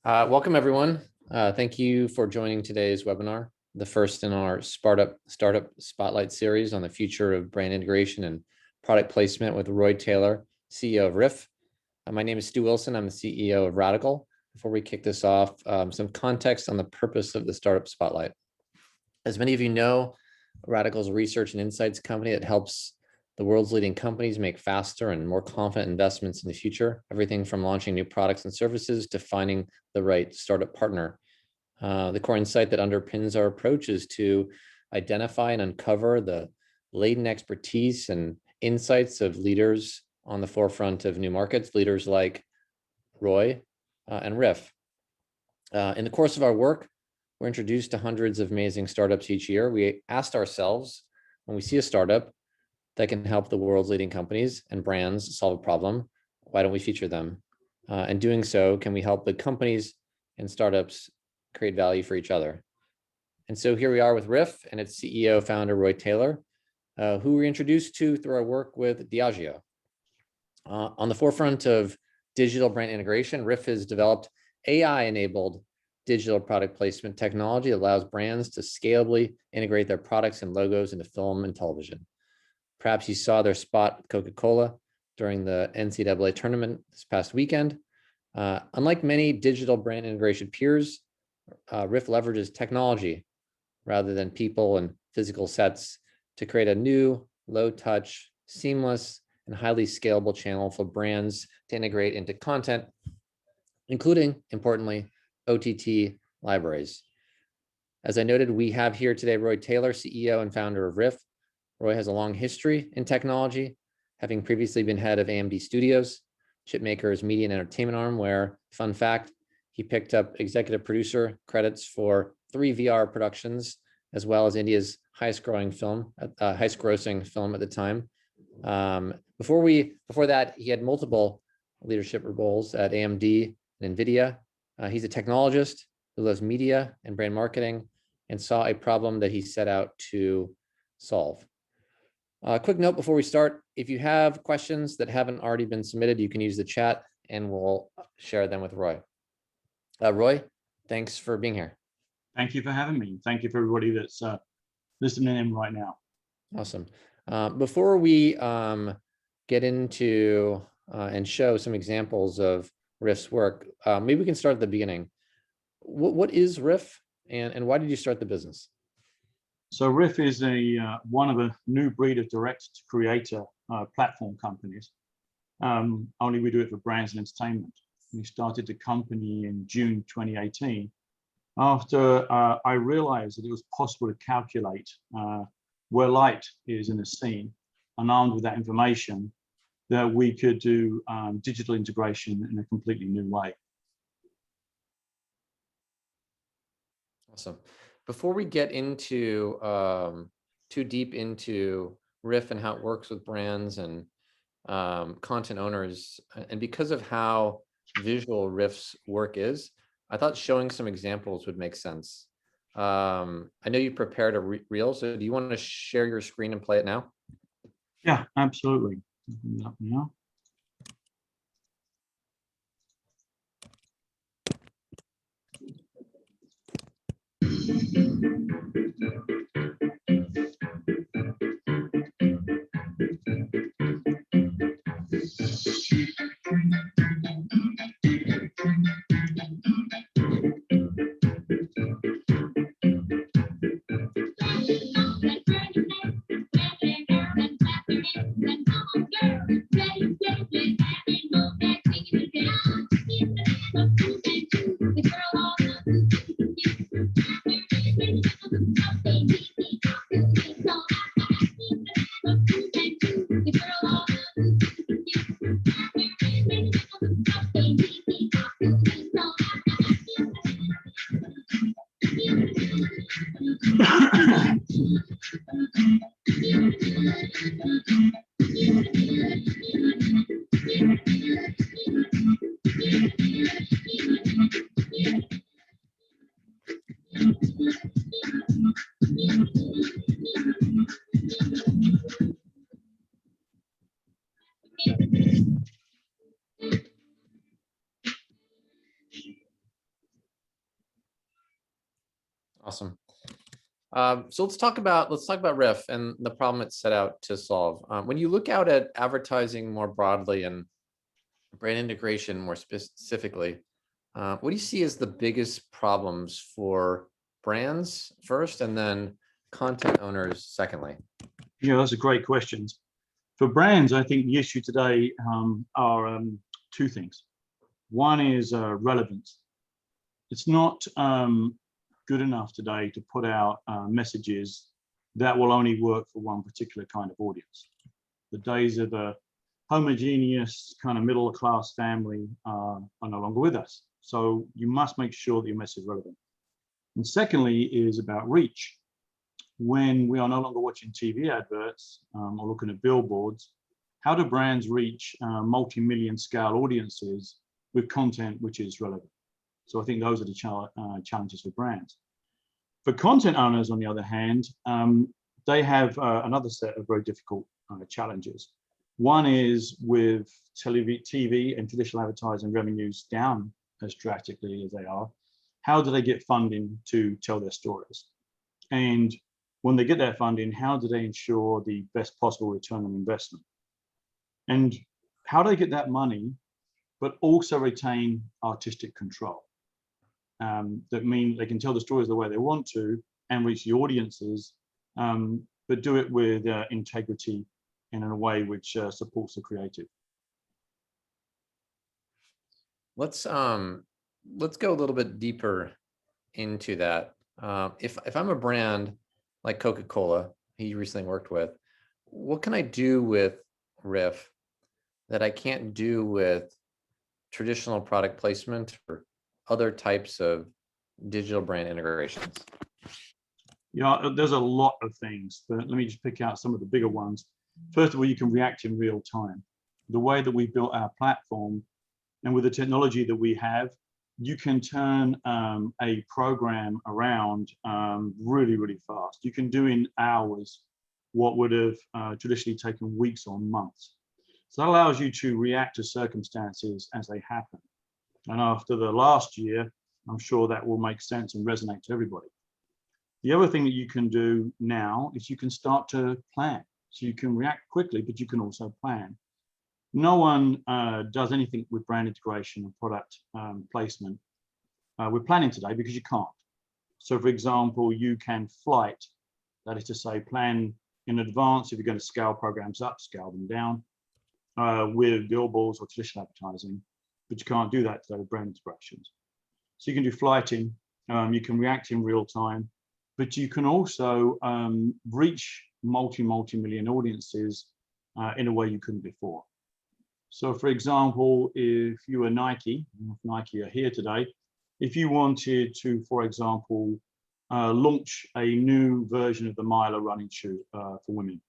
Welcome, everyone. Thank you for joining today's webinar, the first in our Startup Spotlight series on the future of brand integration and product placement with Roy Taylor, CEO of Ryff. My name is Stu Wilson. I'm the CEO of Radicle. Before we kick this off, some context on the purpose of the Startup Spotlight. As many of you know, Radicle is a research and insights company that helps the world's leading companies make faster and more confident investments in the future, everything from launching new products and services to finding the right startup partner. The core insight that underpins our approach is to identify and uncover the latent expertise and insights of leaders on the forefront of new markets, leaders like Roy and Ryff. In the course of our work, we're introduced to hundreds of amazing startups each year. We asked ourselves, when we see a startup that can help the world's leading companies and brands solve a problem, why don't we feature them? And doing so, can we help the companies and startups create value for each other? And so here we are with Ryff and its CEO, founder, Roy Taylor, who we introduced to through our work with Diageo. On the forefront of digital brand integration, Ryff has developed AI-enabled digital product placement technology that allows brands to scalably integrate their products and logos into film and television. Perhaps you saw their spot with Coca-Cola during the NCAA tournament this past weekend. Unlike many digital brand integration peers, Ryff leverages technology rather than people and physical sets to create a new, low-touch, seamless, and highly scalable channel for brands to integrate into content, including, importantly, OTT libraries. As I noted, we have here today Roy Taylor, CEO and founder of Ryff. Roy has a long history in technology, having previously been head of AMD Studios, chipmaker's media and entertainment arm, where, fun fact, he picked up executive producer credits for 3 VR productions, as well as India's highest grossing film at the time. Before that, he had multiple leadership roles at AMD and NVIDIA. He's a technologist who loves media and brand marketing and saw a problem that he set out to solve. Quick note before we start, if you have questions that haven't already been submitted, you can use the chat and we'll share them with Roy. Roy, thanks for being here. Thank you for having me. Thank you for everybody that's listening in right now. Awesome. Before we get into and show some examples of Ryff's work, maybe we can start at the beginning. What is Ryff and why did you start the business? So Ryff is one of a new breed of direct-to-creator platform companies. Only we do it for brands and entertainment. We started the company in June 2018 after I realized that it was possible to calculate where light is in a scene, and armed with that information, that we could do digital integration in a completely new way. Awesome. Before we get into too deep into Ryff and how it works with brands and content owners, and because of how visual Ryff's work is, I thought showing some examples would make sense. I know you prepared a reel, so do you want to share your screen and play it now? Yeah, absolutely. Now. Awesome. So let's talk about Ryff and the problem it's set out to solve. When you look out at advertising more broadly and brand integration more specifically, what do you see as the biggest problems for brands first, and then content owners secondly? Yeah, those are great questions. For brands, I think the issue today are two things. One is relevance. It's not good enough today to put out messages that will only work for one particular kind of audience. The days of a homogeneous kind of middle class family are no longer with us. So you must make sure that your message is relevant. And secondly is about reach. When we are no longer watching TV adverts or looking at billboards, how do brands reach multi-million scale audiences with content which is relevant? So I think those are the challenges for brands. For content owners, on the other hand, they have another set of very difficult challenges. One is with TV and traditional advertising revenues down as drastically as they are, how do they get funding to tell their stories? And when they get that funding, how do they ensure the best possible return on investment? And how do they get that money, but also retain artistic control? That mean they can tell the stories the way they want to and reach the audiences, but do it with integrity and in a way which supports the creative. Let's go a little bit deeper into that. If I'm a brand like Coca-Cola, he recently worked with, what can I do with Ryff that I can't do with traditional product placement or other types of digital brand integrations? Yeah, there's a lot of things, but let me just pick out some of the bigger ones. First of all, you can react in real time. The way that we built our platform and with the technology that we have, you can turn a program around really, really fast. You can do in hours what would have traditionally taken weeks or months. So that allows you to react to circumstances as they happen. And after the last year, I'm sure that will make sense and resonate to everybody. The other thing that you can do now is you can start to plan. So you can react quickly, but you can also plan. No one does anything with brand integration and product placement with planning today because you can't. So for example, you can flight, that is to say, plan in advance if you're going to scale programs up, scale them down with billboards or traditional advertising, but you can't do that today with brand integrations. So you can do flighting, you can react in real time, but you can also reach multi-million audiences in a way you couldn't before. So for example, if you were Nike, if Nike are here today, if you wanted to, for example, launch a new version of the Miler running shoe for women,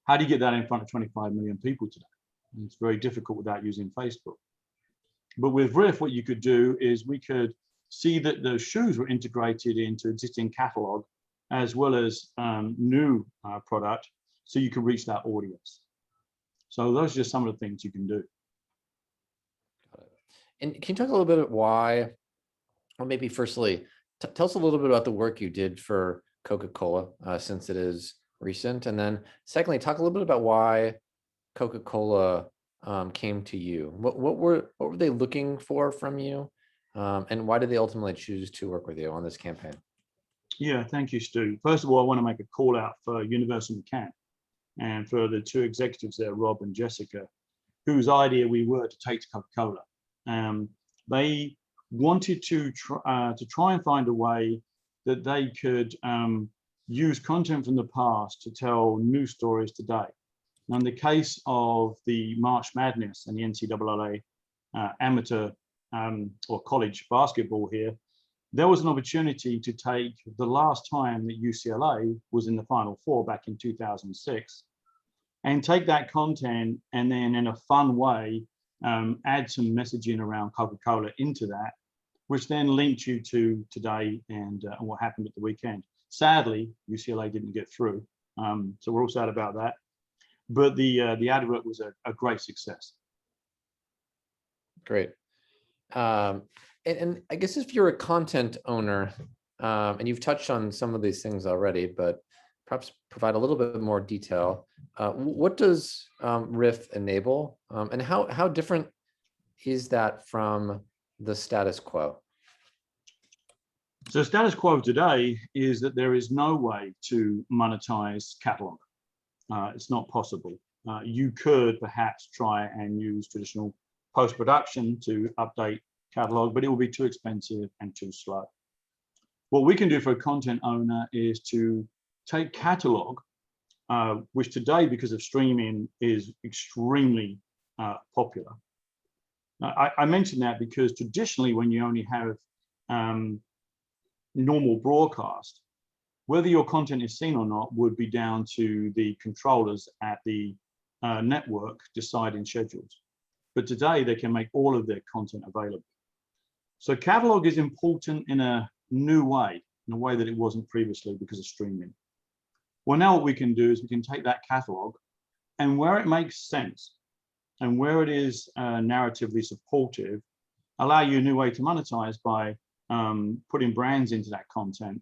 how do you get that in front of 25 million people today? And it's very difficult without using Facebook. But with Ryff, what you could do is we could see that the shoes were integrated into existing catalog as well as new product, so you can reach that audience. So those are just some of the things you can do. And can you talk a little bit about why, or maybe firstly, tell us a little bit about the work you did for Coca-Cola since it is recent, and then secondly, talk a little bit about why Coca-Cola came to you. What were they looking for from you, and why did they ultimately choose to work with you on this campaign? Yeah, thank you, Stu. First of all, I want to make a call out for Universal McCann and for the two executives there, Rob and Jessica, whose idea we were to take to Coca-Cola. They wanted to try and find a way that they could use content from the past to tell new stories today. Now, in the case of the March Madness and the NCAA amateur or college basketball here, there was an opportunity to take the last time that UCLA was in the Final Four back in 2006 and take that content and then in a fun way add some messaging around Coca-Cola into that, which then linked you to today and what happened at the weekend. Sadly, UCLA didn't get through, so we're all sad about that. But the advert was a great success. Great. And I guess if you're a content owner, and you've touched on some of these things already, but perhaps provide a little bit more detail. What does Ryff enable, and how different is that from the status quo? So status quo today is that there is no way to monetize catalog. It's not possible. You could perhaps try and use traditional post-production to update catalog, but it will be too expensive and too slow. What we can do for a content owner is to take catalog, which today, because of streaming, is extremely popular. I mention that because traditionally, when you only have normal broadcast, whether your content is seen or not would be down to the controllers at the network deciding schedules. But today they can make all of their content available. So catalog is important in a new way, in a way that it wasn't previously because of streaming. Well, now what we can do is we can take that catalog, and where it makes sense and where it is narratively supportive, allow you a new way to monetize by putting brands into that content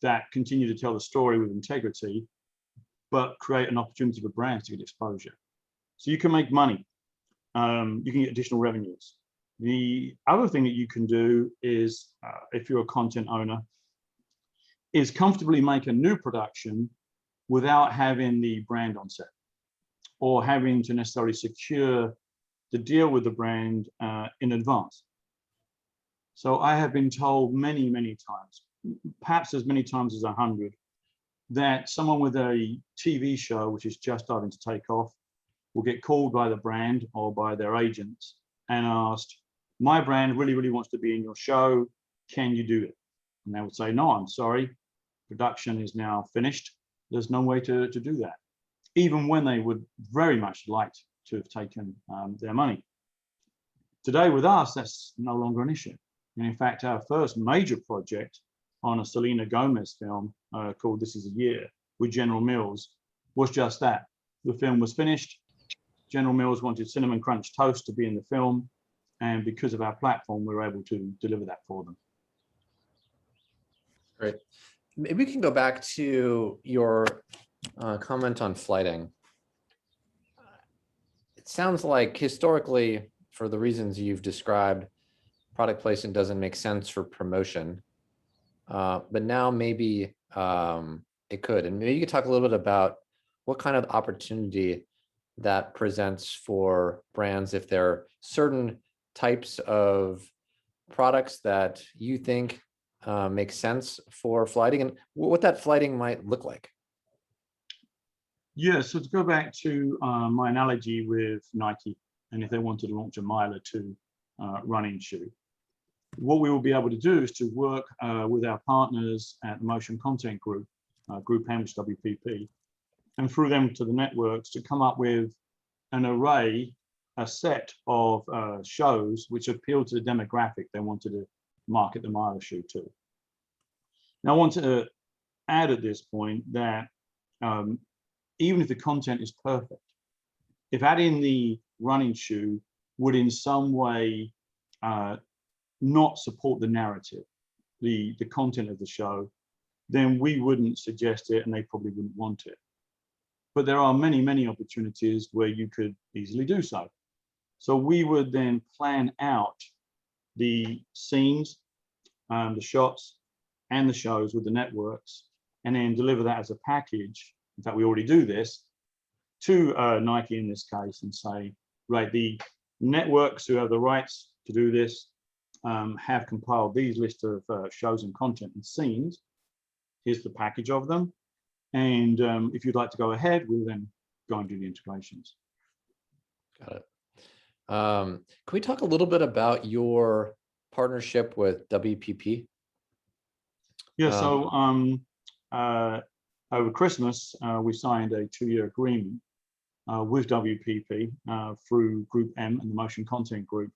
that continue to tell the story with integrity, but create an opportunity for brands to get exposure. So you can make money. You can get additional revenues. The other thing that you can do is, if you're a content owner, is comfortably make a new production without having the brand on set or having to necessarily secure the deal with the brand in advance. So I have been told many, many times, perhaps as many times as 100, that someone with a TV show which is just starting to take off will get called by the brand or by their agents and asked, my brand really, really wants to be in your show. Can you do it? And they would say, no, I'm sorry. Production is now finished. There's no way to do that, even when they would very much like to have taken their money. Today with us, that's no longer an issue. And in fact, our first major project on a Selena Gomez film called This Is a Year with General Mills was just that. The film was finished. General Mills wanted Cinnamon Crunch Toast to be in the film. And because of our platform, we were able to deliver that for them. Great. Maybe we can go back to your comment on flighting. It sounds like historically, for the reasons you've described, product placement doesn't make sense for promotion, but now maybe it could. And maybe you could talk a little bit about what kind of opportunity that presents for brands if there are certain types of products that you think make sense for flighting, and what that flighting might look like. Yeah, so to go back to my analogy with Nike, and if they wanted to launch a mile or two running shoe, what we will be able to do is to work with our partners at the Motion Content Group, Group M, WPP, and through them to the networks to come up with an array, a set of shows which appeal to the demographic they wanted to market the mile shoe to. Now, I want to add at this point that even if the content is perfect, if adding the running shoe would in some way not support the narrative, the content of the show, then we wouldn't suggest it and they probably wouldn't want it. But there are many, many opportunities where you could easily do so. So we would then plan out the scenes, the shots, and the shows with the networks, and then deliver that as a package. In fact, we already do this to Nike in this case, and say, right, the networks who have the rights to do this have compiled these lists of shows and content and scenes. Here's the package of them. And if you'd like to go ahead, we'll then go and do the integrations. Got it. Can we talk a little bit about your partnership with WPP? Yeah, so over Christmas, we signed a 2-year agreement with WPP through Group M and the Motion Content Group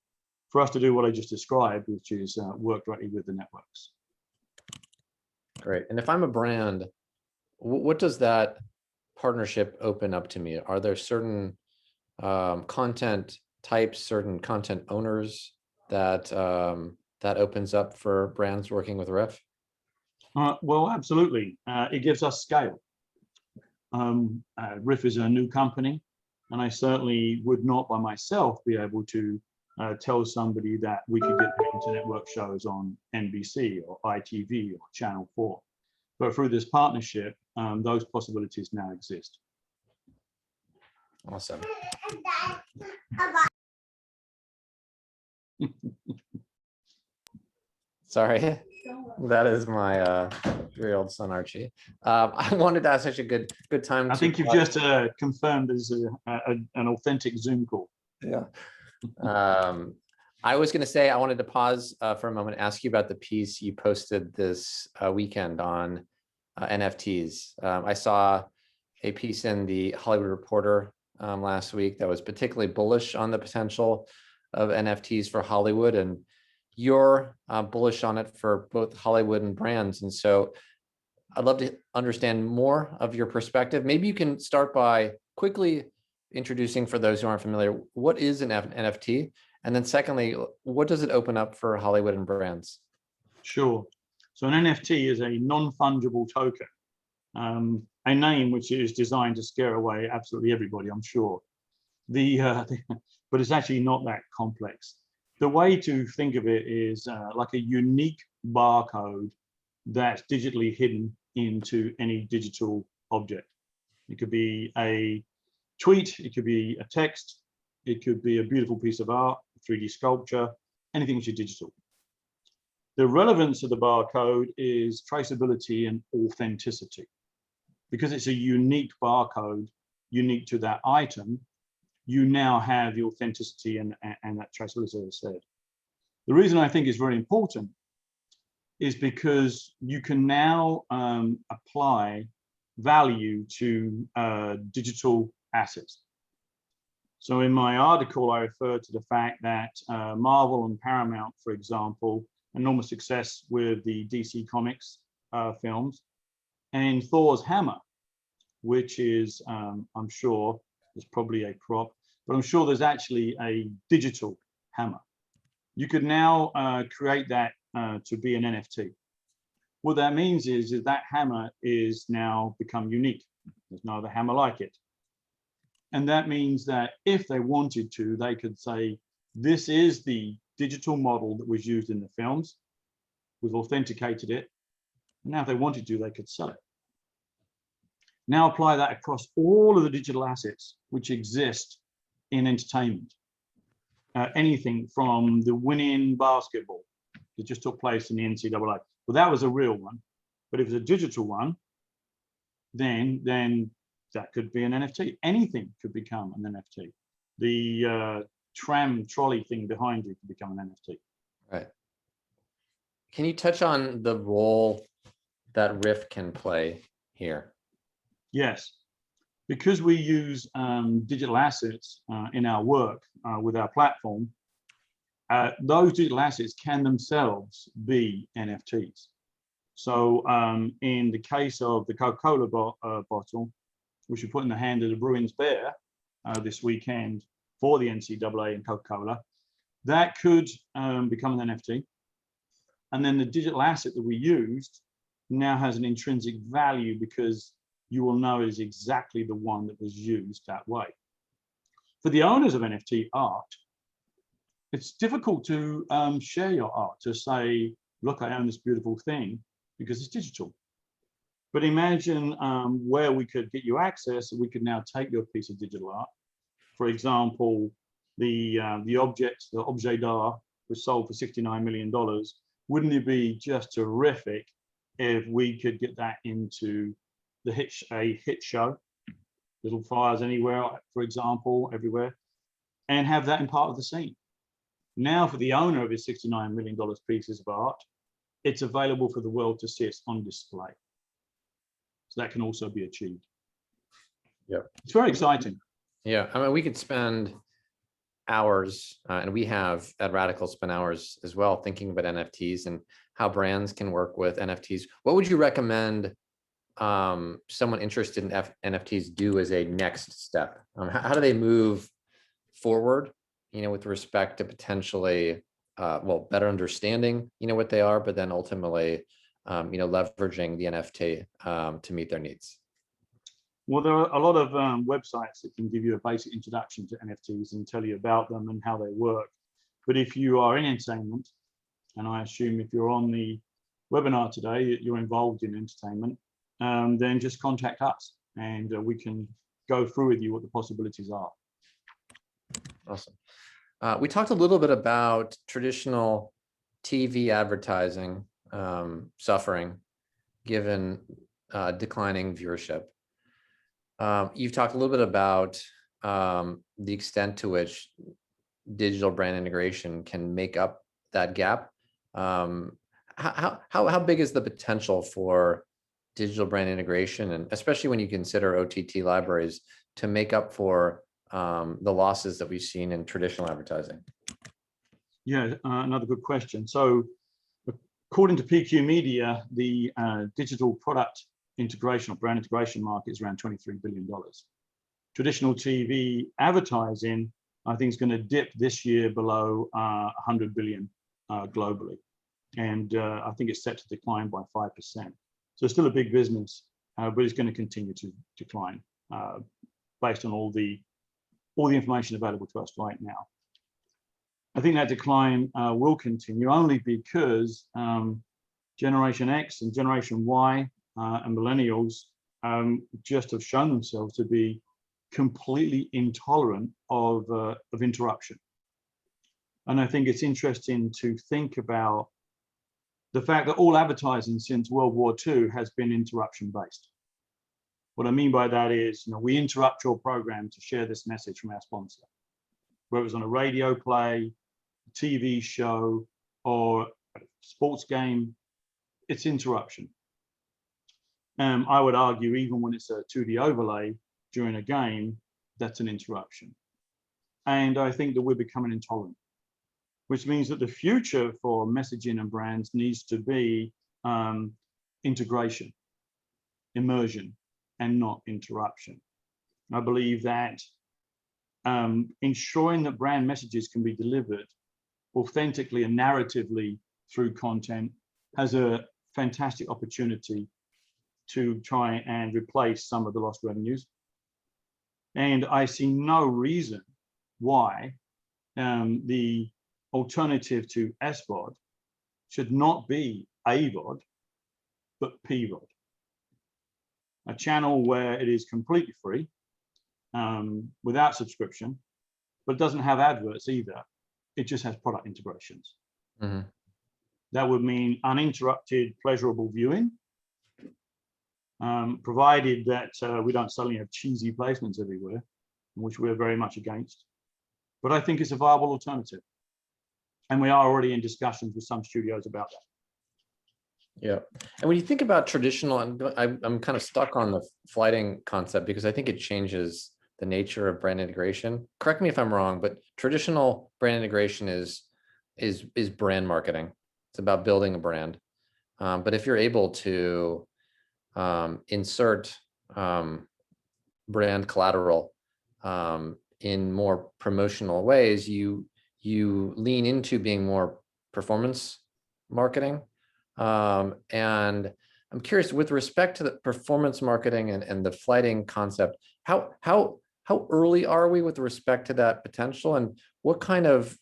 for us to do what I just described, which is work directly with the networks. Great. And if I'm a brand, what does that partnership open up to me? Are there certain content types, certain content owners that that opens up for brands working with Ryff? Well, absolutely. It gives us scale. Ryff is a new company, and I certainly would not by myself be able to tell somebody that we could get them to network shows on NBC or ITV or Channel 4. But through this partnership, those possibilities now exist. Awesome. Sorry, that is my 3-year-old son Archie. I wanted to ask such a good time. I think you've just confirmed as an authentic Zoom call. Yeah. I was going to say I wanted to pause for a moment, ask you about the piece you posted this weekend on NFTs. I saw a piece in the Hollywood Reporter last week that was particularly bullish on the potential of NFTs for Hollywood, and you're bullish on it for both Hollywood and brands. And so I'd love to understand more of your perspective. Maybe you can start by quickly introducing, for those who aren't familiar, what is an NFT? And then secondly, what does it open up for Hollywood and brands? Sure. So an NFT is a non-fungible token, a name which is designed to scare away absolutely everybody, I'm sure. But it's actually not that complex. The way to think of it is like a unique barcode that's digitally hidden into any digital object. It could be a tweet, it could be a text, it could be a beautiful piece of art, 3D sculpture, anything which is digital. The relevance of the barcode is traceability and authenticity. Because it's a unique barcode, unique to that item, you now have the authenticity and that traceability, as I said. The reason I think is very important is because you can now apply value to digital assets. So in my article, I refer to the fact that Marvel and Paramount, for example, enormous success with the DC Comics films, and Thor's hammer, which is, I'm sure, is probably a prop, but I'm sure there's actually a digital hammer. You could now create that to be an NFT. What that means is that hammer is now become unique. There's no other hammer like it. And that means that if they wanted to, they could say, this is the digital model that was used in the films. We've authenticated it. Now, if they wanted to, they could sell it. Now apply that across all of the digital assets which exist in entertainment. Anything from the winning basketball that just took place in the NCAA. Well, that was a real one. But if it's a digital one, then that could be an NFT. Anything could become an NFT. The tram trolley thing behind you could become an NFT. Right. Can you touch on the role that Ryff can play here? Yes. Because we use digital assets in our work with our platform, those digital assets can themselves be NFTs. So in the case of the Coca-Cola bottle, which we put in the hand of the Bruins Bear this weekend for the NCAA and Coca-Cola, that could become an NFT. And then the digital asset that we used now has an intrinsic value because you will know it is exactly the one that was used that way. For the owners of NFT art, it's difficult to share your art, to say, look, I own this beautiful thing, because it's digital. But imagine where we could get you access, and we could now take your piece of digital art. For example, the objet d'art was sold for $69 million. Wouldn't it be just terrific if we could get that into a hit show, Little Fires Anywhere, for example, everywhere, and have that in part of the scene. Now, for the owner of his $69 million pieces of art, it's available for the world to see. It's on display. So that can also be achieved. Yeah, it's very exciting. Yeah, I mean, we could spend hours, and we have at Radicle spent hours as well thinking about NFTs and how brands can work with NFTs. What would you recommend someone interested in NFTs do as a next step? How do they move forward, with respect to potentially, better understanding, what they are, but then ultimately leveraging the NFT to meet their needs? Well, there are a lot of websites that can give you a basic introduction to NFTs and tell you about them and how they work. But if you are in entertainment, and I assume if you're on the webinar today, you're involved in entertainment, then just contact us and we can go through with you what the possibilities are. Awesome. We talked a little bit about traditional TV advertising suffering given declining viewership. You've talked a little bit about the extent to which digital brand integration can make up that gap. How big is the potential for digital brand integration, and especially when you consider OTT libraries, to make up for the losses that we've seen in traditional advertising? Yeah, another good question. So according to PQ Media, the digital product integration or brand integration market is around $23 billion. Traditional TV advertising, I think, is going to dip this year below 100 billion globally. And I think it's set to decline by 5%. So it's still a big business, but it's going to continue to decline based on all the information available to us right now. I think that decline will continue only because Generation X and Generation Y and millennials just have shown themselves to be completely intolerant of interruption. And I think it's interesting to think about the fact that all advertising since World War II has been interruption based. What I mean by that is, we interrupt your program to share this message from our sponsor, whether it was on a radio play, TV show, or a sports game, it's interruption. I would argue even when it's a 2D overlay during a game, that's an interruption. And I think that we're becoming intolerant, which means that the future for messaging and brands needs to be integration, immersion, and not interruption. I believe that ensuring that brand messages can be delivered authentically and narratively through content has a fantastic opportunity to try and replace some of the lost revenues. And I see no reason why the alternative to SVOD should not be AVOD, but PVOD. A channel where it is completely free, without subscription, but doesn't have adverts either. It just has product integrations. Mm-hmm. That would mean uninterrupted, pleasurable viewing, provided that we don't suddenly have cheesy placements everywhere, which we're very much against. But I think it's a viable alternative. And we are already in discussions with some studios about that. Yeah. And when you think about traditional, and I'm kind of stuck on the flighting concept because I think it changes the nature of brand integration. Correct me if I'm wrong, but traditional brand integration is brand marketing. It's about building a brand. But if you're able to insert brand collateral in more promotional ways, you lean into being more performance marketing. And I'm curious, with respect to the performance marketing and the flighting concept, how early are we with respect to that potential, and what kind of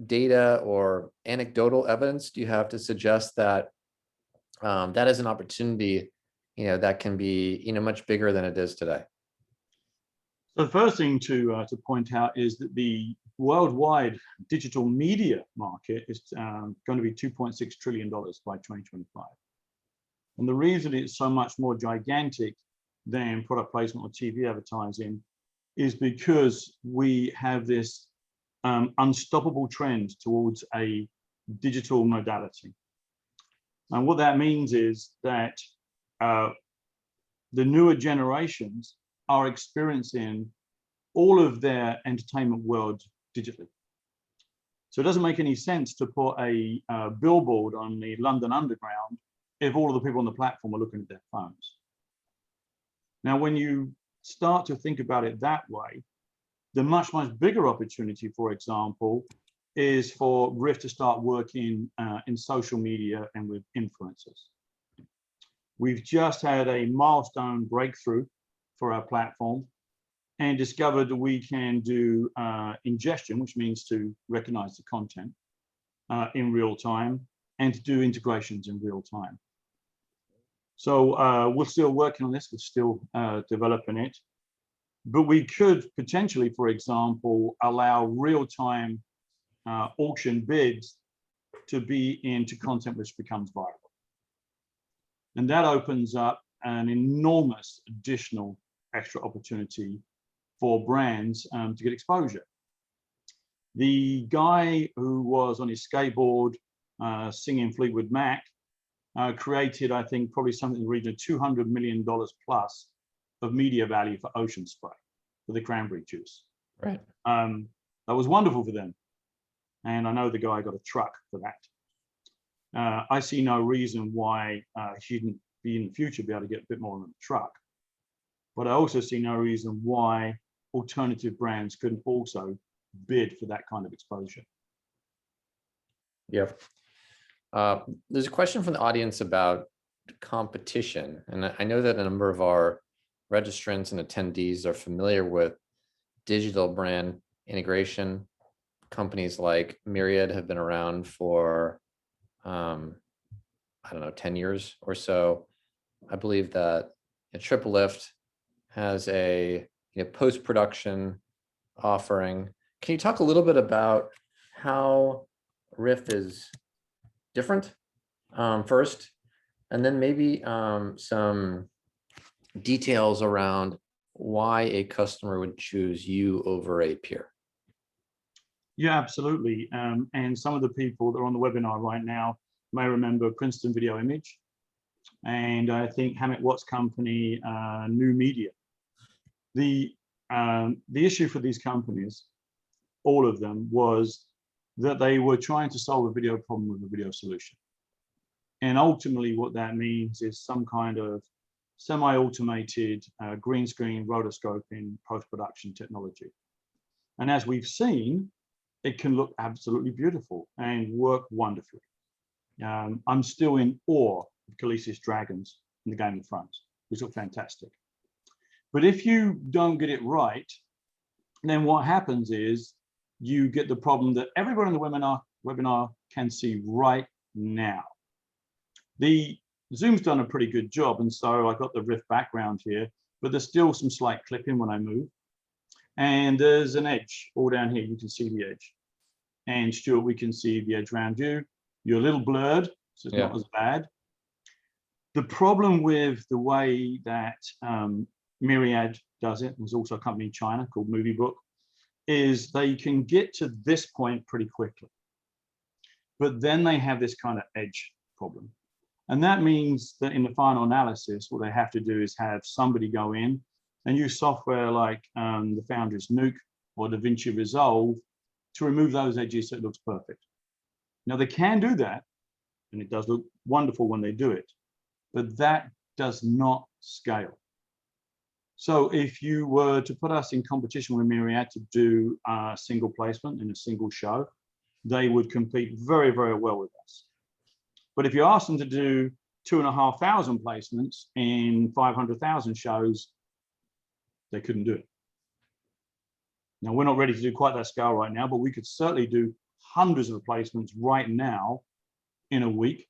data or anecdotal evidence do you have to suggest that that is an opportunity, that can be, much bigger than it is today? So the first thing to point out is that the worldwide digital media market is going to be $2.6 trillion by 2025. And the reason it's so much more gigantic than product placement or TV advertising is because we have this unstoppable trend towards a digital modality. And what that means is that the newer generations are experiencing all of their entertainment world digitally. So it doesn't make any sense to put a billboard on the London Underground if all of the people on the platform are looking at their phones. Now, when you start to think about it that way, the much bigger opportunity, for example, is for Ryff to start working in social media and with influencers. We've just had a milestone breakthrough for our platform and discovered that we can do ingestion, which means to recognize the content in real time, and to do integrations in real time. So we're still working on this, we're still developing it, but we could potentially, for example, allow real-time auction bids to be into content which becomes viral. And that opens up an enormous additional extra opportunity for brands to get exposure. The guy who was on his skateboard singing Fleetwood Mac created, I think, probably something in the region of $200 million plus of media value for Ocean Spray, for the cranberry juice. Right. That was wonderful for them. And I know the guy got a truck for that. I see no reason why he shouldn't be in the future be able to get a bit more on the truck. But I also see no reason why alternative brands couldn't also bid for that kind of exposure. Yep. There's a question from the audience about competition. And I know that a number of our registrants and attendees are familiar with digital brand integration. Companies like Myriad have been around for, I don't know, 10 years or so. I believe that Triple Lift has a post-production offering. Can you talk a little bit about how Ryff is different first, and then maybe some details around why a customer would choose you over a peer? Yeah, absolutely. And some of the people that are on the webinar right now may remember Princeton Video Image, and I think Hammett Watts Company, New Media. The issue for these companies, all of them, was that they were trying to solve a video problem with a video solution. And ultimately what that means is some kind of semi-automated green screen rotoscoping post-production technology. And as we've seen, it can look absolutely beautiful and work wonderfully. I'm still in awe of Khaleesi's dragons in the Game of Thrones, which look fantastic. But if you don't get it right, then what happens is you get the problem that everybody in the webinar can see right now. The Zoom's done a pretty good job, and so I got the Ryff background here, but there's still some slight clipping when I move. And there's an edge all down here, you can see the edge. And Stuart, we can see the edge around you. You're a little blurred, so it's not as bad. The problem with the way that Myriad does it, there's also a company in China called Moviebook, is they can get to this point pretty quickly. But then they have this kind of edge problem. And that means that in the final analysis, what they have to do is have somebody go in and use software like the Foundry's Nuke or DaVinci Resolve to remove those edges so it looks perfect. Now they can do that, and it does look wonderful when they do it, but that does not scale. So if you were to put us in competition with Myriad to do a single placement in a single show, they would compete very, very well with us. But if you ask them to do 2,500 placements in 500,000 shows, they couldn't do it. Now, we're not ready to do quite that scale right now, but we could certainly do hundreds of placements right now in a week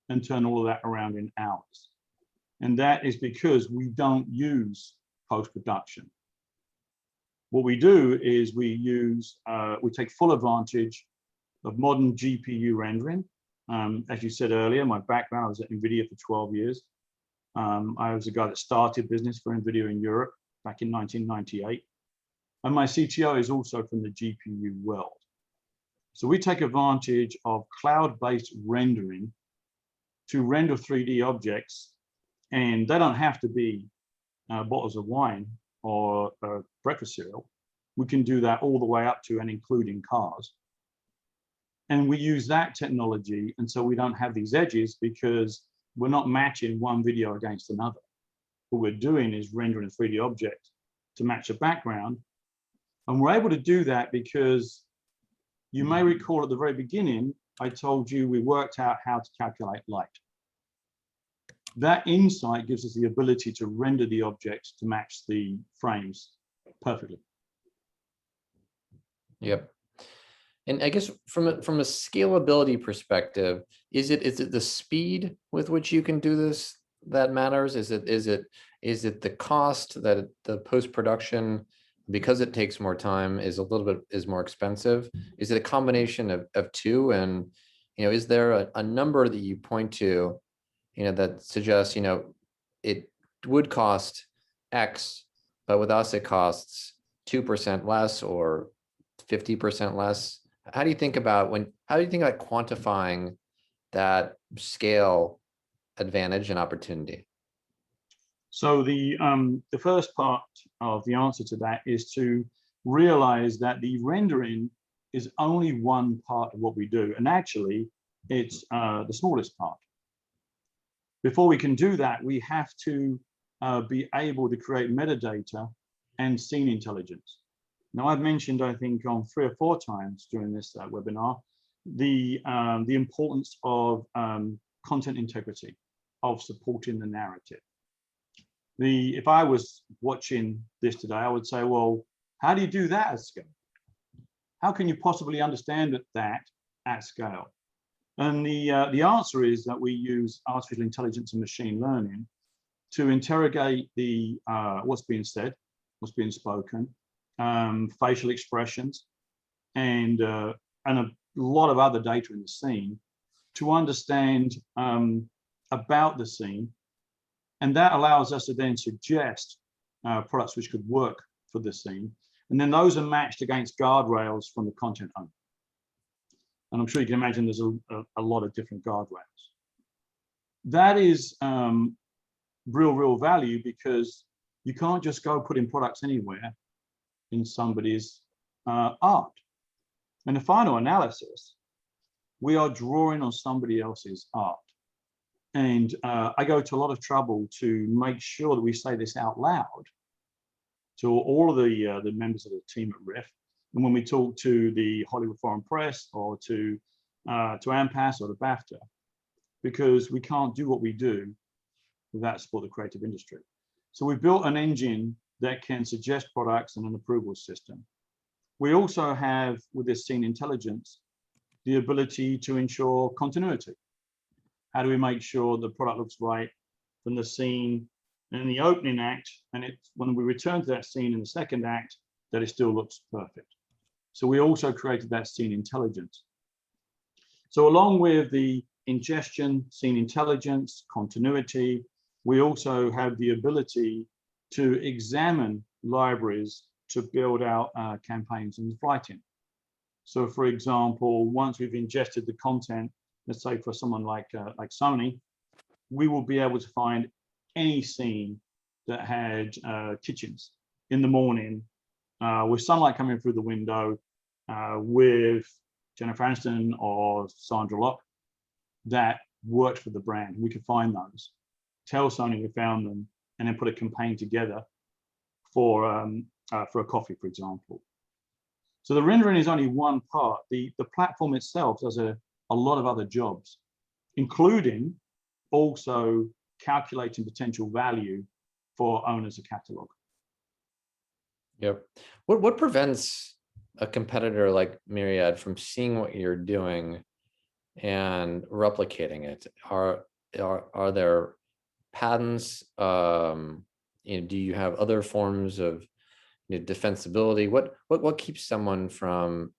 and turn all of that around in hours. And that is because we don't use post-production. What we do is we take full advantage of modern GPU rendering. As you said earlier, my background, I was at NVIDIA for 12 years. I was the guy that started business for NVIDIA in Europe back in 1998. And my CTO is also from the GPU world. So we take advantage of cloud-based rendering to render 3D objects, and they don't have to be bottles of wine or breakfast cereal. We can do that all the way up to and including cars. And we use that technology, and so we don't have these edges because we're not matching one video against another. What we're doing is rendering a 3D object to match a background. And we're able to do that because you may recall at the very beginning, I told you we worked out how to calculate light. That insight gives us the ability to render the objects to match the frames perfectly. Yep. And I guess from a scalability perspective, is it the speed with which you can do this that matters? Is it the cost that the post-production, because it takes more time, is more expensive? Is it a combination of two? And is there a number that you point to, that suggests it would cost X, but with us it costs 2% less or 50% less? How do you think about quantifying that scale advantage and opportunity? So the first part of the answer to that is to realize that the rendering is only one part of what we do, and actually it's the smallest part. Before we can do that, we have to be able to create metadata and scene intelligence. Now, I've mentioned, I think, on 3 or 4 times during this webinar, the importance of content integrity, of supporting the narrative. If I was watching this today, I would say, well, how do you do that at scale? How can you possibly understand that at scale? And the answer is that we use artificial intelligence and machine learning to interrogate the what's being said, what's being spoken, facial expressions, and a lot of other data in the scene to understand about the scene. And that allows us to then suggest products which could work for the scene. And then those are matched against guardrails from the content owner. And I'm sure you can imagine there's a lot of different guardrails. That is real value, because you can't just go putting products anywhere in somebody's art. And the final analysis, we are drawing on somebody else's art. And I go to a lot of trouble to make sure that we say this out loud to all of the members of the team at Ryff. And when we talk to the Hollywood Foreign Press or to AMPAS or the BAFTA, because we can't do what we do without support the creative industry. So we've built an engine that can suggest products and an approval system. We also have, with this scene intelligence, the ability to ensure continuity. How do we make sure the product looks right from the scene in the opening act, and when we return to that scene in the second act, that it still looks perfect? So we also created that scene intelligence. So along with the ingestion, scene intelligence, continuity, we also have the ability to examine libraries to build out campaigns and flighting. So for example, once we've ingested the content, let's say for someone like Sony, we will be able to find any scene that had kitchens in the morning with sunlight coming through the window, with Jennifer Aniston or Sandra Locke, that worked for the brand. We could find those, tell Sony we found them, and then put a campaign together for a coffee, for example. So the rendering is only one part. The platform itself does a lot of other jobs, including also calculating potential value for owners of catalog. Yep. What prevents a competitor like Myriad from seeing what you're doing and replicating it? Are there patents? Do you have other forms of defensibility? What keeps someone from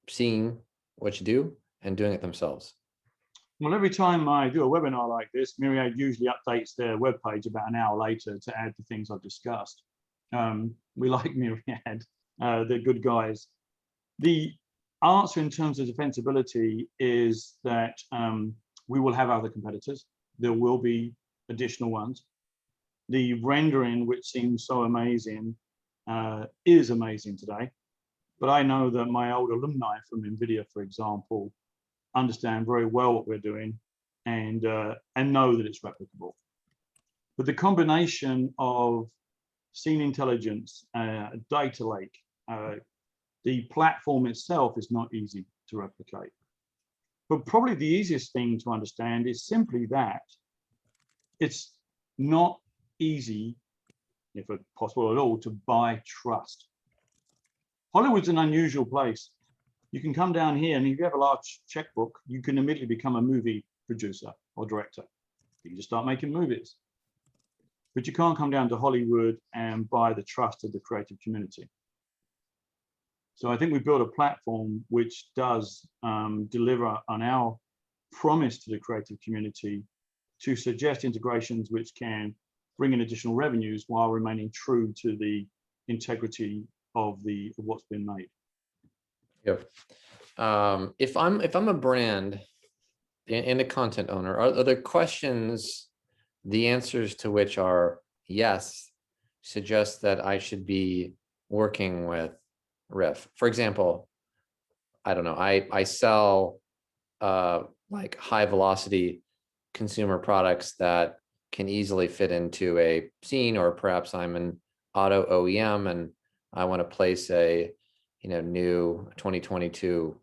seeing what you do and doing it themselves? Well, every time I do a webinar like this, Myriad usually updates their webpage about an hour later to add the things I've discussed. We like Myriad, they're good guys. The answer in terms of defensibility is that we will have other competitors. There will be additional ones. The rendering, which seems so amazing, is amazing today. But I know that my old alumni from NVIDIA, for example, understand very well what we're doing and know that it's replicable. But the combination of scene intelligence, data lake, the platform itself is not easy to replicate. But probably the easiest thing to understand is simply that it's not easy, if possible at all, to buy trust. Hollywood's an unusual place. You can come down here, and if you have a large checkbook, you can immediately become a movie producer or director. You can just start making movies. But you can't come down to Hollywood and buy the trust of the creative community. So I think we built a platform which does deliver on our promise to the creative community to suggest integrations which can bring in additional revenues while remaining true to the integrity of what's been made. Yep. If I'm a brand and a content owner, are there questions, the answers to which are yes, suggest that I should be working with Ryff? For example, I don't know, I sell like high velocity consumer products that can easily fit into a scene, or perhaps I'm an auto OEM and I want to place a new 2022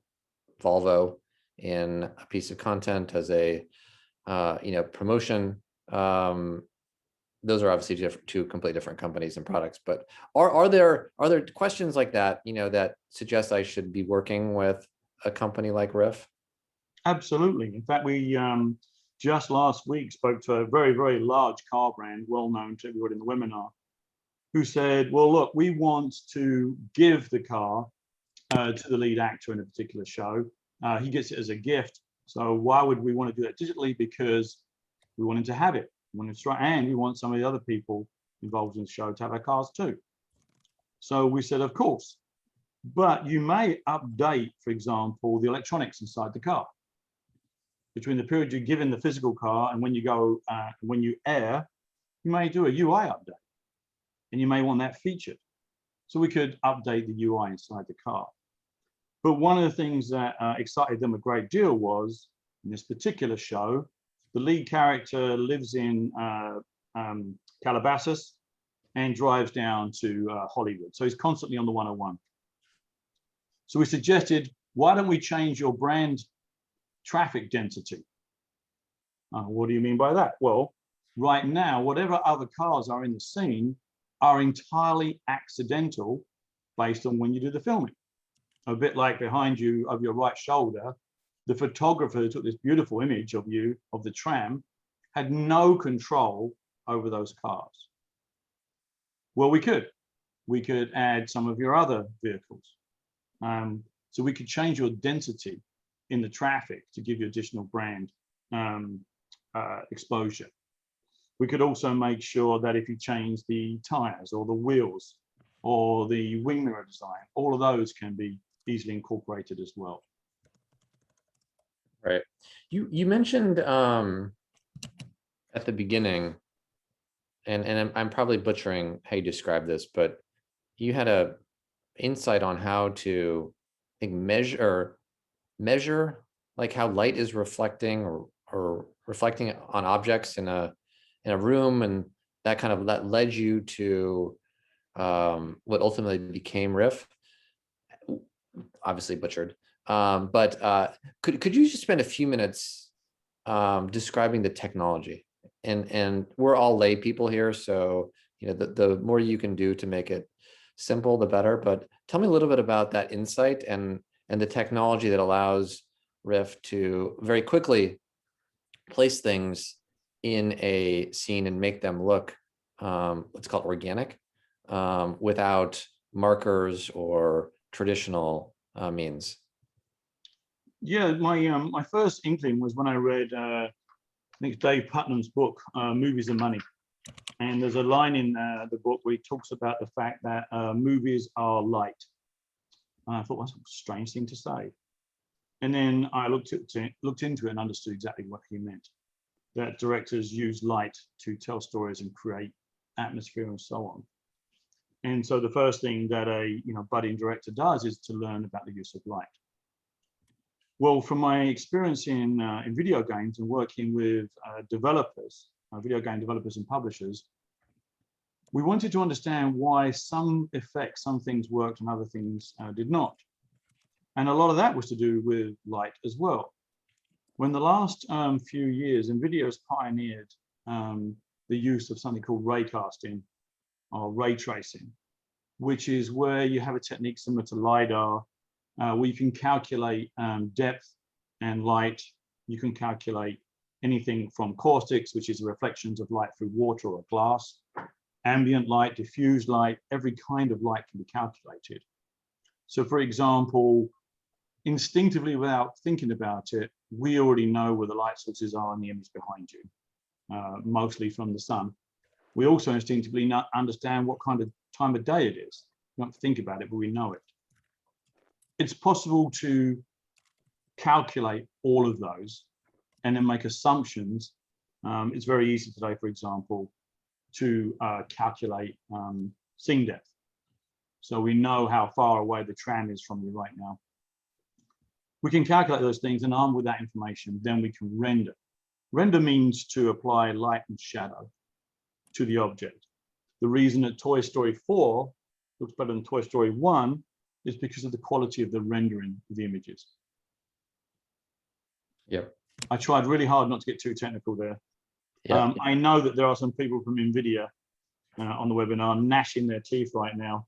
Volvo in a piece of content as a promotion. Those are obviously two completely different companies and products, but are there questions like that, that suggest I should be working with a company like Ryff? Absolutely. In fact, we just last week spoke to a very, very large car brand, well known to everybody in the webinar, who said, well, look, we want to give the car to the lead actor in a particular show. He gets it as a gift. So why would we want to do that digitally? Because we want him to have it. We want him to try, and we want some of the other people involved in the show to have our cars too. So we said, of course, but you may update, for example, the electronics inside the car. Between the period you're given the physical car and when you go, when you air, you may do a UI update, and you may want that featured. So we could update the UI inside the car. But one of the things that excited them a great deal was, in this particular show, the lead character lives in Calabasas and drives down to Hollywood. So he's constantly on the 101. So we suggested, why don't we change your brand traffic density? What do you mean by that? Well, right now, whatever other cars are in the scene are entirely accidental based on when you do the filming. A bit like behind you of your right shoulder, the photographer who took this beautiful image of you, of the tram, had no control over those cars. Well, we could add some of your other vehicles. So we could change your density in the traffic to give you additional brand exposure. We could also make sure that if you change the tires or the wheels or the wing mirror design, all of those can be easily incorporated as well. Right. You mentioned at the beginning, and I'm probably butchering how you describe this, but you had a insight on how to, I think, measure like how light is reflecting or reflecting on objects in a room, and that led you to what ultimately became Ryff. Obviously butchered, but could you just spend a few minutes describing the technology? And we're all lay people here, so the more you can do to make it simple, the better. But tell me a little bit about that insight and the technology that allows Ryff to very quickly place things in a scene and make them look, let's call it organic, without markers or traditional means. Yeah, my first inkling was when I read, I think it's Dave Putnam's book, Movies and Money. And there's a line in the book where he talks about the fact that movies are light. And I thought, that's a strange thing to say. And then I looked into it and understood exactly what he meant. That directors use light to tell stories and create atmosphere and so on. And so the first thing that a budding director does is to learn about the use of light. Well, from my experience in video games and working with developers, video game developers and publishers, we wanted to understand why some effects, some things worked and other things did not. And a lot of that was to do with light as well. When the last few years, NVIDIA has pioneered the use of something called ray casting or ray tracing, which is where you have a technique similar to LiDAR, where you can calculate depth and light. You can calculate anything from caustics, which is the reflections of light through water or glass, ambient light, diffused light, every kind of light can be calculated. So for example, instinctively, without thinking about it, we already know where the light sources are in the image behind you, mostly from the sun. We also instinctively understand what kind of time of day it is. We don't think about it, but we know it. It's possible to calculate all of those and then make assumptions. It's very easy today, for example, to calculate scene depth. So we know how far away the tram is from you right now. We can calculate those things, and armed with that information, then we can render. Render means to apply light and shadow to the object. The reason that Toy Story 4 looks better than Toy Story 1 is because of the quality of the rendering of the images. Yep. I tried really hard not to get too technical there. Yep. I know that there are some people from NVIDIA on the webinar gnashing their teeth right now,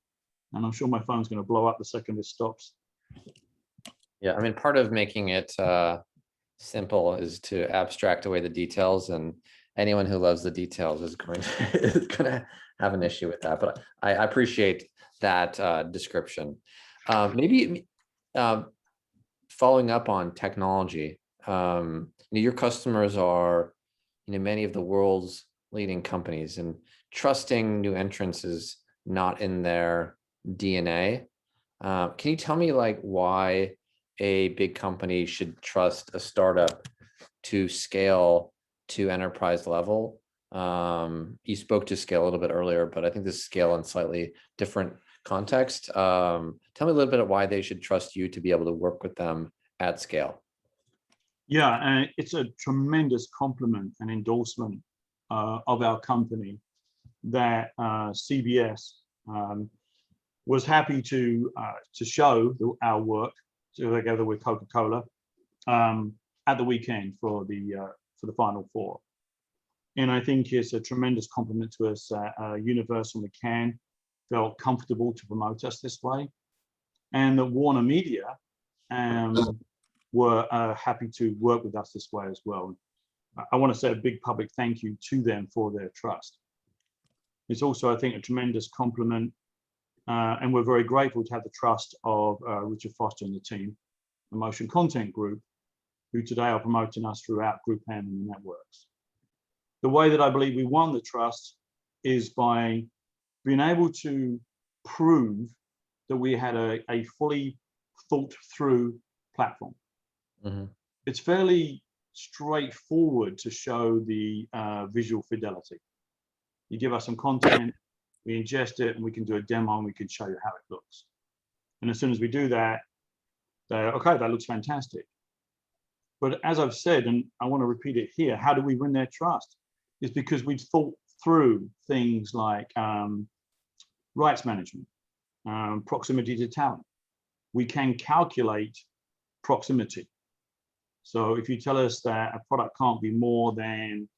and I'm sure my phone's going to blow up the second this stops. Yeah, I mean, part of making it simple is to abstract away the details, and anyone who loves the details is going to have an issue with that. But I appreciate that description. Maybe following up on technology, your customers are many of the world's leading companies, and trusting new entrants is not in their DNA. Can you tell me why a big company should trust a startup to scale to enterprise level? You spoke to scale a little bit earlier, but I think this scale in slightly different context. Tell me a little bit of why they should trust you to be able to work with them at scale. Yeah, it's a tremendous compliment and endorsement of our company that CBS was happy to show our work together with Coca-Cola at the weekend for the Final Four. And I think it's a tremendous compliment to us that Universal McCann felt comfortable to promote us this way, and that Warner Media were happy to work with us this way as well. I want to say a big public thank you to them for their trust. It's also, I think, a tremendous compliment, and we're very grateful to have the trust of Richard Foster and the team, the Motion Content Group, who today are promoting us throughout GroupM and the networks. The way that I believe we won the trust is by being able to prove that we had a fully thought through platform. Mm-hmm. It's fairly straightforward to show the visual fidelity. You give us some content, we ingest it, and we can do a demo, and we can show you how it looks. And as soon as we do that, they're okay, that looks fantastic. But as I've said, and I want to repeat it here, how do we win their trust? It's because we've thought through things like rights management, proximity to talent. We can calculate proximity. So if you tell us that a product can't be more than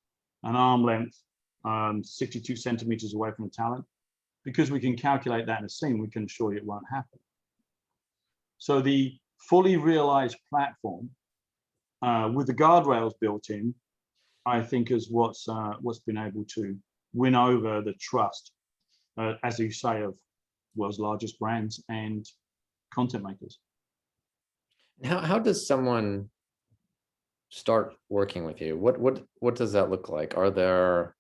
an arm length, 62 centimeters away from the talent, because we can calculate that in a scene, we can assure you it won't happen. So the fully realized platform with the guardrails built in, I think is what's been able to win over the trust, as you say, of world's largest brands and content makers. How does someone start working with you? What does that look like? Are there,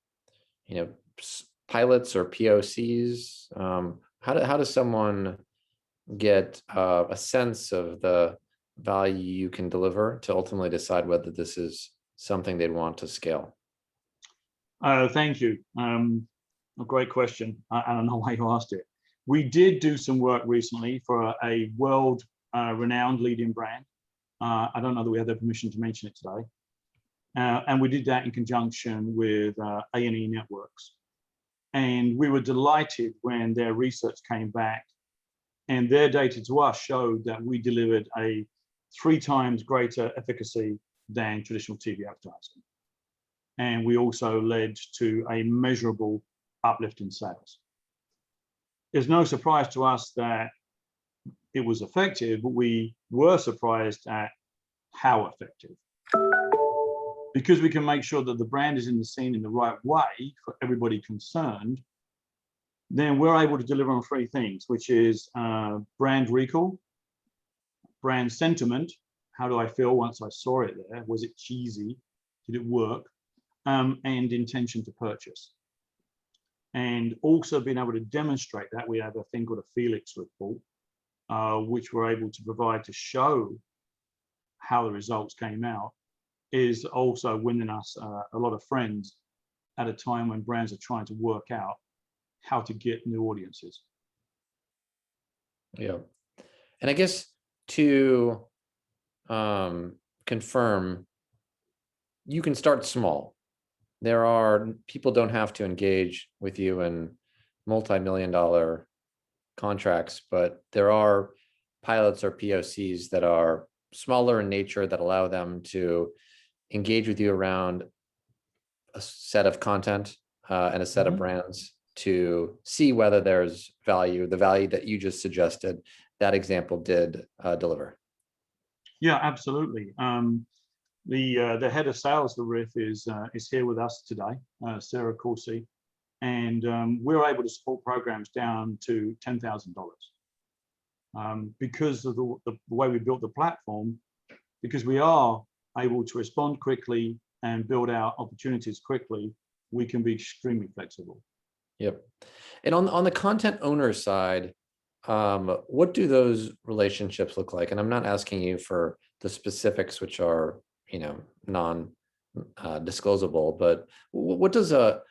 pilots or POCs? How does someone get a sense of the value you can deliver to ultimately decide whether this is something they'd want to scale? Thank you. A great question. I don't know why you asked it. We did do some work recently for a world renowned leading brand. I don't know that we have their permission to mention it today. And we did that in conjunction with A&E Networks. And we were delighted when their research came back, and their data to us showed that we delivered a 3 times greater efficacy than traditional TV advertising. And we also led to a measurable uplift in sales. It's no surprise to us that it was effective, but we were surprised at how effective. Because we can make sure that the brand is in the scene in the right way for everybody concerned, then we're able to deliver on three things, which is brand recall, brand sentiment, how do I feel once I saw it there? Was it cheesy? Did it work? And intention to purchase. And also being able to demonstrate that, we have a thing called a Felix report, which we're able to provide to show how the results came out, is also winning us a lot of friends at a time when brands are trying to work out how to get new audiences. Yeah. And I guess to confirm, you can start small. People don't have to engage with you in multi-million-dollar contracts, but there are pilots or POCs that are smaller in nature that allow them to engage with you around a set of content and a set of brands to see whether there's value, the value that you just suggested. That example did deliver. Yeah, absolutely. The head of sales for Ryff is here with us today, Sarah Corsi, and we're able to support programs down to $10,000 because of the way we built the platform, because we are able to respond quickly and build out opportunities quickly. We can be extremely flexible. Yep. And on the content owner side, what do those relationships look like? And I'm not asking you for the specifics, which are, non-disclosable, but what does a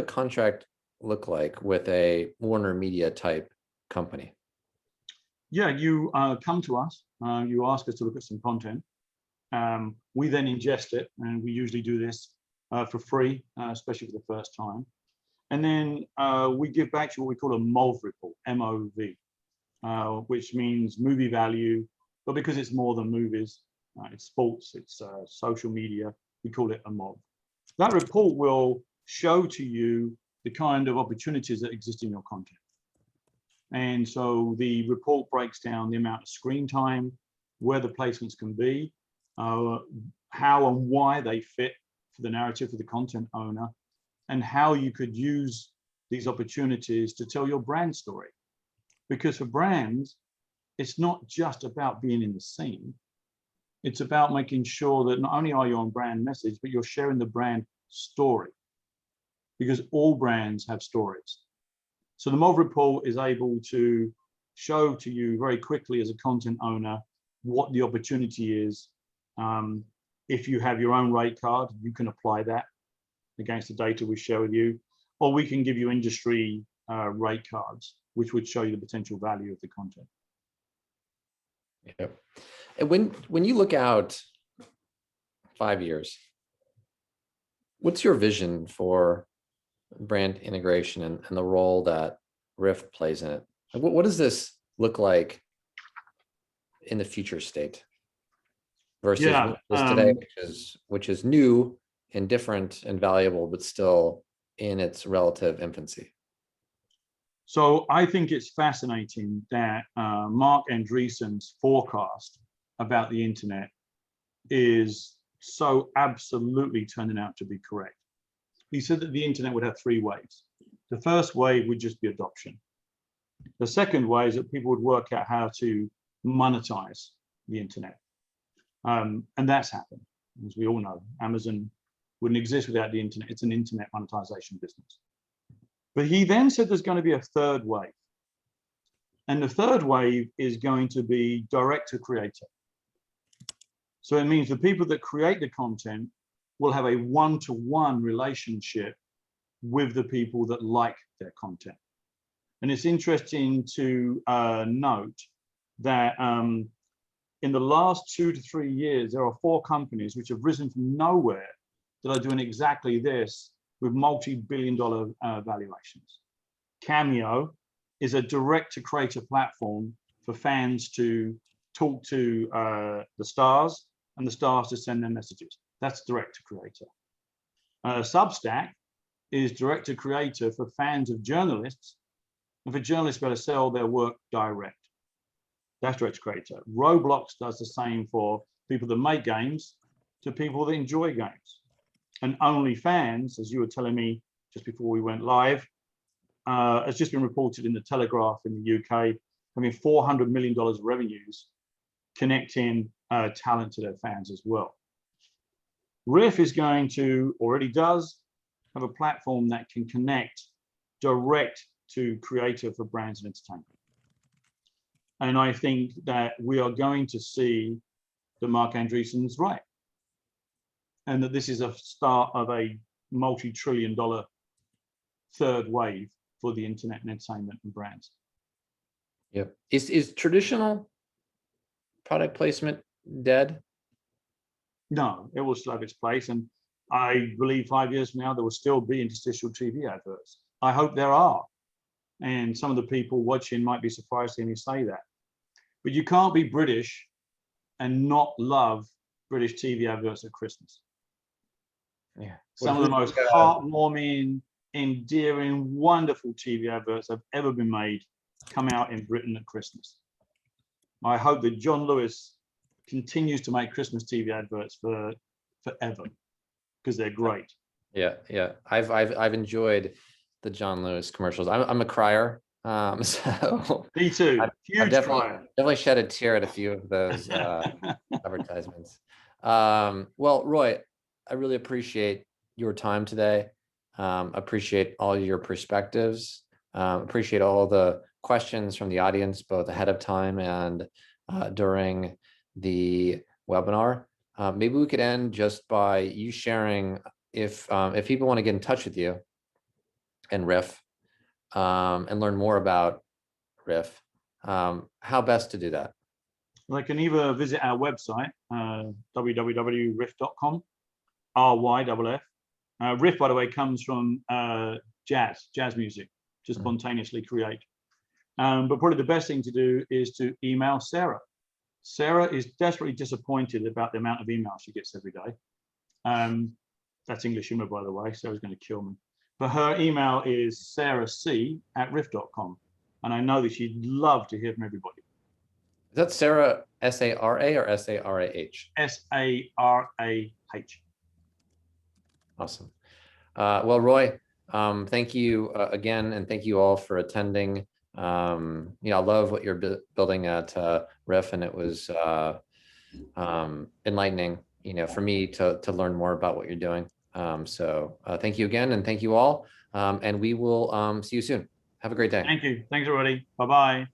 contract look like with a Warner Media type company? Yeah, you come to us, you ask us to look at some content. We then ingest it, and we usually do this for free, especially for the first time. And then we give back to you what we call a MOV report, M-O-V, which means movie value, but because it's more than movies, it's sports, it's social media, we call it a MOV. That report will show to you the kind of opportunities that exist in your content. And so the report breaks down the amount of screen time, where the placements can be, how and why they fit for the narrative for the content owner, and how you could use these opportunities to tell your brand story. Because for brands, it's not just about being in the scene. It's about making sure that not only are you on brand message, but you're sharing the brand story, because all brands have stories. So the MOV report is able to show to you very quickly as a content owner what the opportunity is. If you have your own rate card, you can apply that against the data we share with you, or we can give you industry rate cards, which would show you the potential value of the content. Yep. And when you look out 5 years, what's your vision for brand integration and the role that Ryff plays in it? What does this look like in the future state versus today, which is new and different and valuable, but still in its relative infancy? So I think it's fascinating that Mark Andreessen's forecast about the internet is so absolutely turning out to be correct. He said that the internet would have 3 waves. The first wave would just be adoption. The second way is that people would work out how to monetize the internet. And that's happened. As we all know, Amazon wouldn't exist without the internet. It's an internet monetization business. But he then said there's going to be a third wave. And the third wave is going to be direct to creator. So it means the people that create the content will have a one-to-one relationship with the people that like their content. And it's interesting to note that in the last 2 to 3 years, there are 4 companies which have risen from nowhere that are doing exactly this with multi-billion-dollar valuations. Cameo is a direct-to-creator platform for fans to talk to the stars and the stars to send their messages. That's direct-to-creator. Substack is direct to creator for fans of journalists, and for journalists better sell their work direct. That's direct to creator. Roblox does the same for people that make games to people that enjoy games. And OnlyFans, as you were telling me just before we went live, has just been reported in the Telegraph in the UK, having $400 million of revenues, connecting talent to their fans as well. Ryff is going to, already does, have a platform that can connect direct to creator for brands and entertainment. And I think that we are going to see that Mark Andreessen's right, and that this is a start of a multi-trillion-dollar third wave for the internet and entertainment and brands. Yep. Is traditional product placement dead? No, it will still have its place, and I believe 5 years from now there will still be interstitial TV adverts. I hope there are, and some of the people watching might be surprised to hear me say that. But you can't be British and not love British TV adverts at Christmas. Yeah. Some of the most heartwarming, endearing, wonderful TV adverts that have ever been made come out in Britain at Christmas. I hope that John Lewis continues to make Christmas TV adverts for forever, because they're great. Yeah, yeah. I've enjoyed the John Lewis commercials. I'm a crier. So Me too. Huge definitely shed a tear at a few of those advertisements. Well, Roy, I really appreciate your time today. Appreciate all your perspectives. Appreciate all the questions from the audience, both ahead of time and during the webinar. Maybe we could end just by you sharing, if people want to get in touch with you and Ryff, and learn more about Ryff, how best to do that? They can either visit our website, www.ryff.com, RYFF. Ryff, by the way, comes from jazz music, to spontaneously create. But probably the best thing to do is to email Sarah. Sarah is desperately disappointed about the amount of emails she gets every day. That's English humor, by the way. Sarah's going to kill me. But her email is sarahc@ryff.com. And I know that she'd love to hear from everybody. Is that Sarah, S-A-R-A or S-A-R-A-H? S-A-R-A-H. Awesome. Well, Roy, thank you again, and thank you all for attending. I love what you're building at Ryff, and it was enlightening, for me to learn more about what you're doing. So thank you again, and thank you all. And we will see you soon. Have a great day. Thank you. Thanks, everybody. Bye-bye.